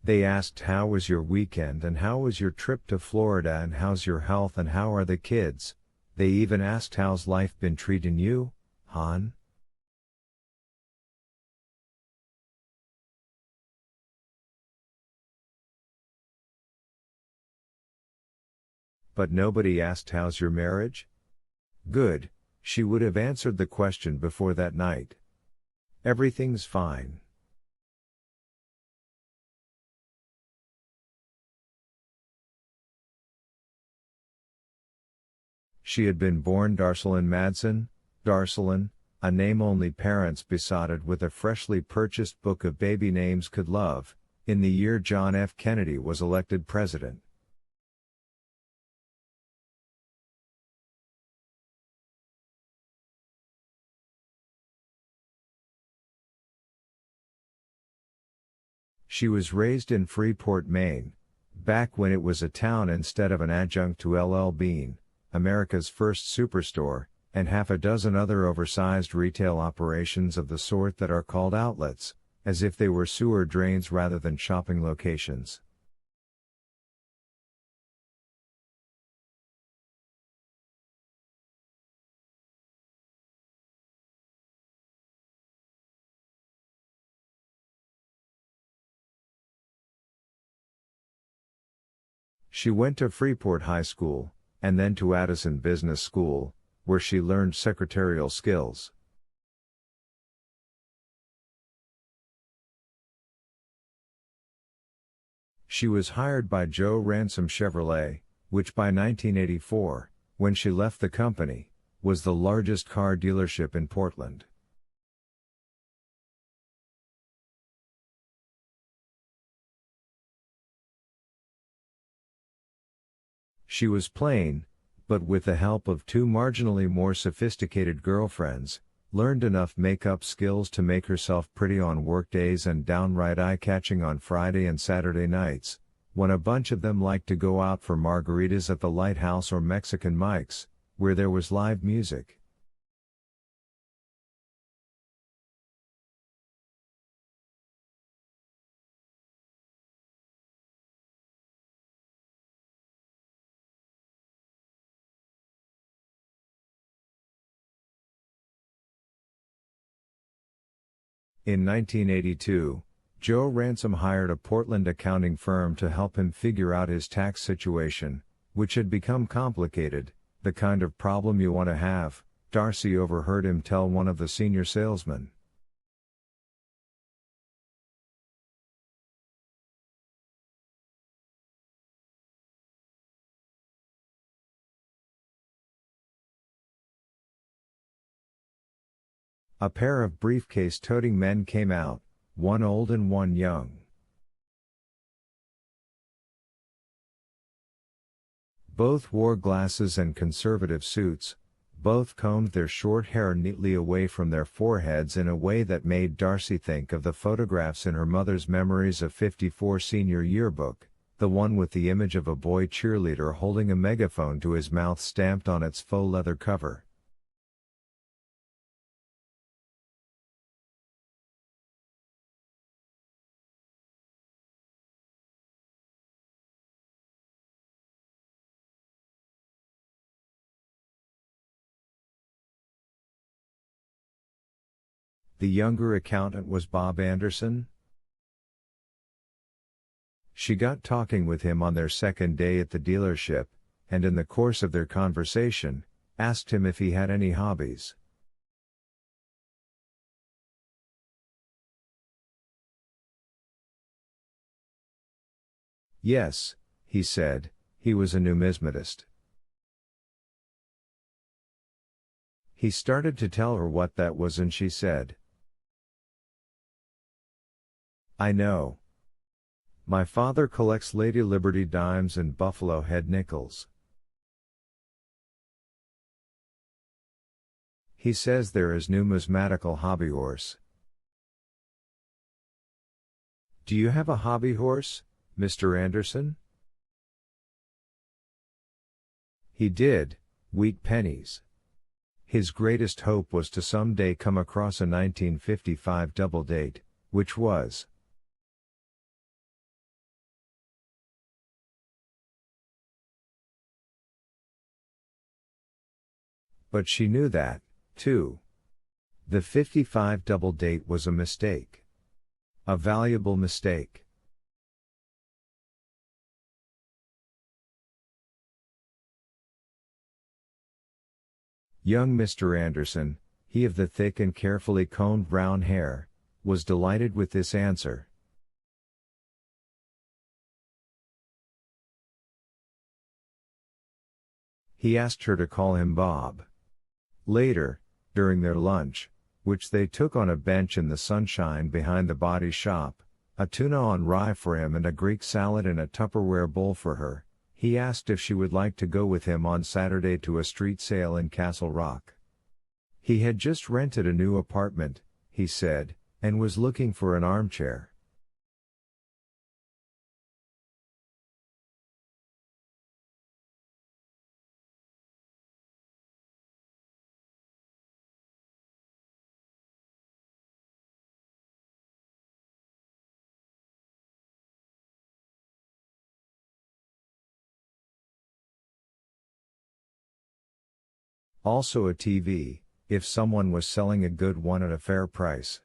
They asked how was your weekend and how was your trip to Florida and how's your health and how are the kids. They even asked how's life been treating you, hon? But nobody asked how's your marriage? Good, she would have answered the question before that night. Everything's fine. She had been born Darcelyn Madsen, Darcelyn, a name only parents besotted with a freshly purchased book of baby names could love, in the year John F. Kennedy was elected president. She was raised in Freeport, Maine, back when it was a town instead of an adjunct to L.L. Bean, America's first superstore, and half a dozen other oversized retail operations of the sort that are called outlets, as if they were sewer drains rather than shopping locations. She went to Freeport High School, and then to Addison Business School, where she learned secretarial skills. She was hired by Joe Ransom Chevrolet, which by 1984, when she left the company, was the largest car dealership in Portland. She was plain, but with the help of two marginally more sophisticated girlfriends, learned enough makeup skills to make herself pretty on workdays and downright eye-catching on Friday and Saturday nights, when a bunch of them liked to go out for margaritas at the Lighthouse or Mexican Mike's, where there was live music. In 1982, Joe Ransom hired a Portland accounting firm to help him figure out his tax situation, which had become complicated, the kind of problem you want to have, Darcy overheard him tell one of the senior salesmen. A pair of briefcase-toting men came out, one old and one young. Both wore glasses and conservative suits, both combed their short hair neatly away from their foreheads in a way that made Darcy think of the photographs in her mother's Memories of 54 senior yearbook, the one with the image of a boy cheerleader holding a megaphone to his mouth stamped on its faux leather cover. The younger accountant was Bob Anderson. She got talking with him on their second day at the dealership, and in the course of their conversation, asked him if he had any hobbies. Yes, he said, he was a numismatist. He started to tell her what that was and she said, I know. My father collects Lady Liberty dimes and Buffalo Head nickels. He says they're his numismatical hobby horse. Do you have a hobby horse, Mr. Anderson? He did, wheat pennies. His greatest hope was to someday come across a 1955 double date, which was But she knew that, too. The 55 double date was a mistake. A valuable mistake. Young Mr. Anderson, he of the thick and carefully combed brown hair, was delighted with this answer. He asked her to call him Bob. Later, during their lunch, which they took on a bench in the sunshine behind the body shop, a tuna on rye for him and a Greek salad in a Tupperware bowl for her, he asked if she would like to go with him on Saturday to a street sale in Castle Rock. He had just rented a new apartment, he said, and was looking for an armchair. Also a TV, if someone was selling a good one at a fair price.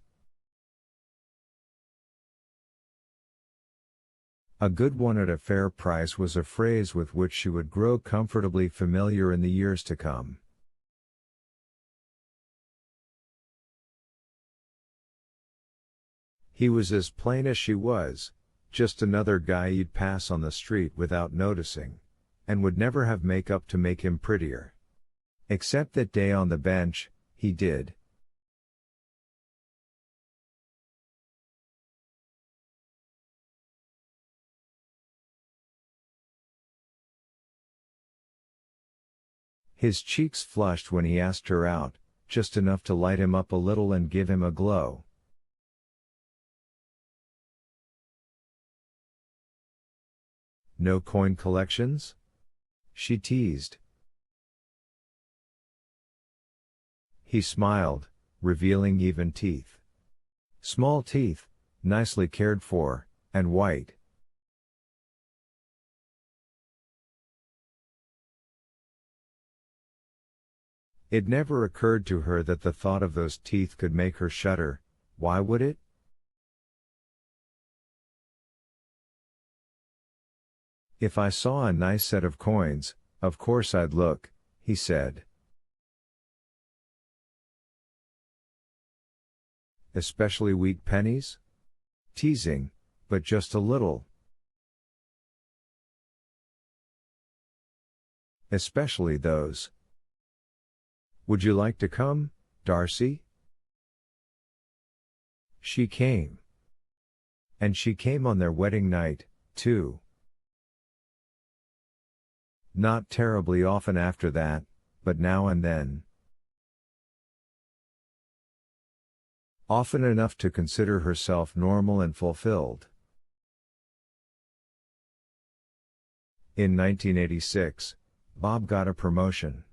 A good one at a fair price was a phrase with which she would grow comfortably familiar in the years to come. He was as plain as she was, just another guy you'd pass on the street without noticing, and would never have makeup to make him prettier. Except that day on the bench, he did. His cheeks flushed when he asked her out, just enough to light him up a little and give him a glow. No coin collections? She teased. He smiled, revealing even teeth. Small teeth, nicely cared for, and white. It never occurred to her that the thought of those teeth could make her shudder. Why would it? If I saw a nice set of coins, of course I'd look, he said. Especially weak pennies? Teasing, but just a little. Especially those. Would you like to come, Darcy? She came. And she came on their wedding night, too. Not terribly often after that, but now and then. Often enough to consider herself normal and fulfilled. In 1986, Bob got a promotion.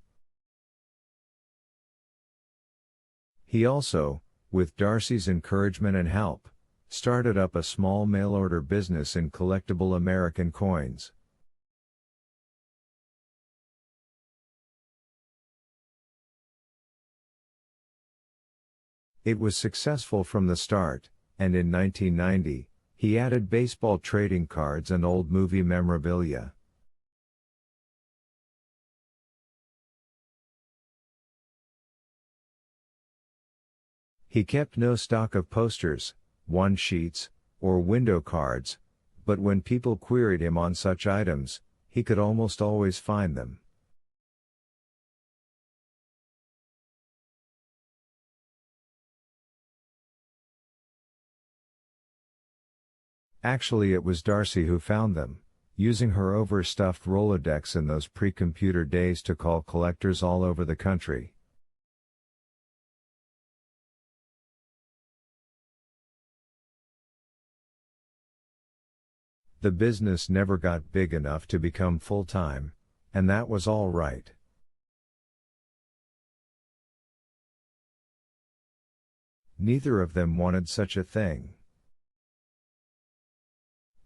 He also, with Darcy's encouragement and help, started up a small mail-order business in collectible American coins. It was successful from the start, and in 1990, he added baseball trading cards and old movie memorabilia. He kept no stock of posters, one-sheets, or window cards, but when people queried him on such items, he could almost always find them. Actually, it was Darcy who found them, using her overstuffed Rolodex in those pre-computer days to call collectors all over the country. The business never got big enough to become full-time, and that was all right. Neither of them wanted such a thing.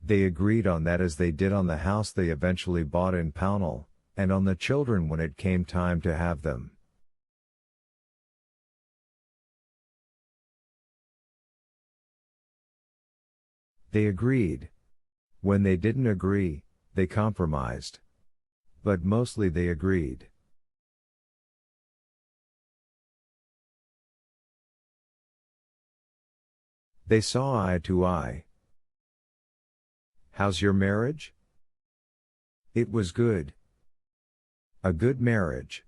They agreed on that as they did on the house they eventually bought in Pownell, and on the children when it came time to have them. They agreed. When they didn't agree, they compromised. But mostly they agreed. They saw eye to eye. How's your marriage? It was good. A good marriage.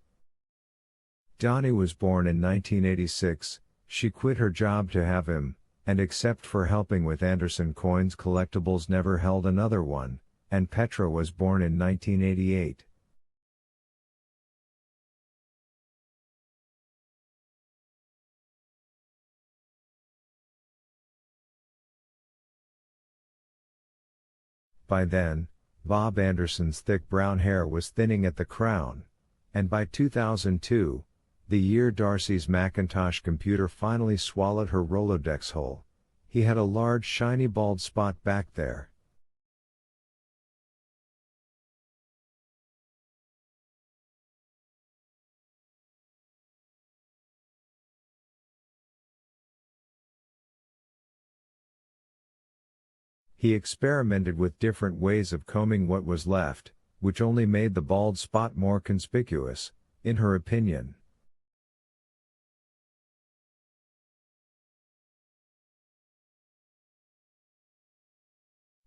Donnie was born in 1986, she quit her job to have him, and except for helping with Anderson Coins Collectibles never held another one, and Petra was born in 1988. By then, Bob Anderson's thick brown hair was thinning at the crown, and by 2002, the year Darcy's Macintosh computer finally swallowed her Rolodex whole, he had a large shiny bald spot back there. He experimented with different ways of combing what was left, which only made the bald spot more conspicuous, in her opinion.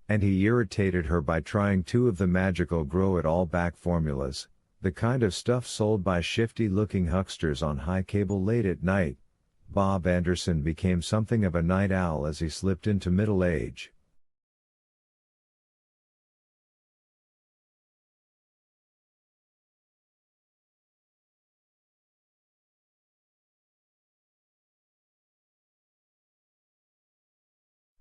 And he irritated her by trying two of the magical grow-it-all-back formulas, the kind of stuff sold by shifty-looking hucksters on high cable late at night. Bob Anderson became something of a night owl as he slipped into middle age.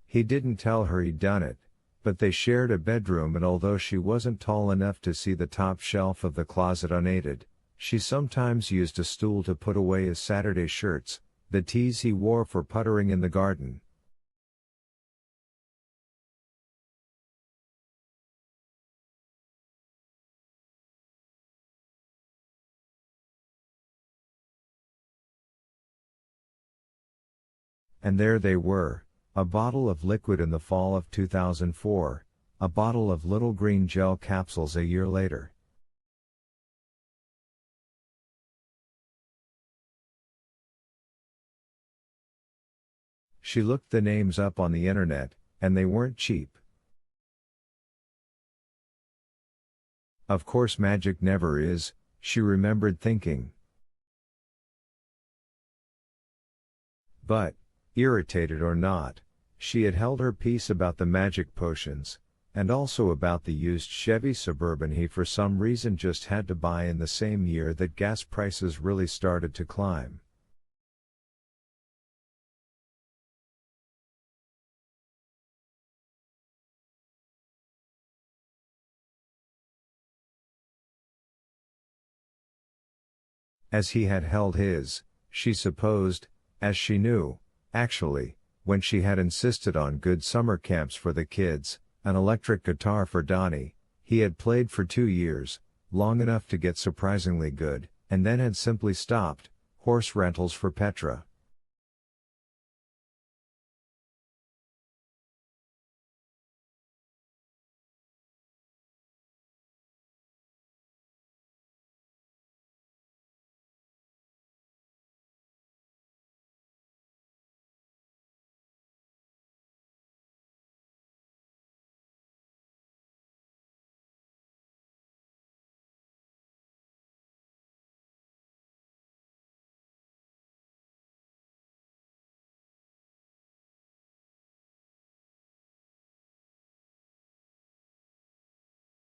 He didn't tell her he'd done it, but they shared a bedroom, and although she wasn't tall enough to see the top shelf of the closet unaided, she sometimes used a stool to put away his Saturday shirts, the tees he wore for puttering in the garden. And there they were. A bottle of liquid in the fall of 2004, a bottle of little green gel capsules a year later. She looked the names up on the internet, and they weren't cheap. Of course magic never is, she remembered thinking. But, irritated or not, she had held her peace about the magic potions, and also about the used Chevy Suburban he for some reason just had to buy in the same year that gas prices really started to climb. As he had held his, she supposed, as she knew, actually, when she had insisted on good summer camps for the kids, an electric guitar for Donnie, he had played for 2 years, long enough to get surprisingly good, and then had simply stopped, horse rentals for Petra.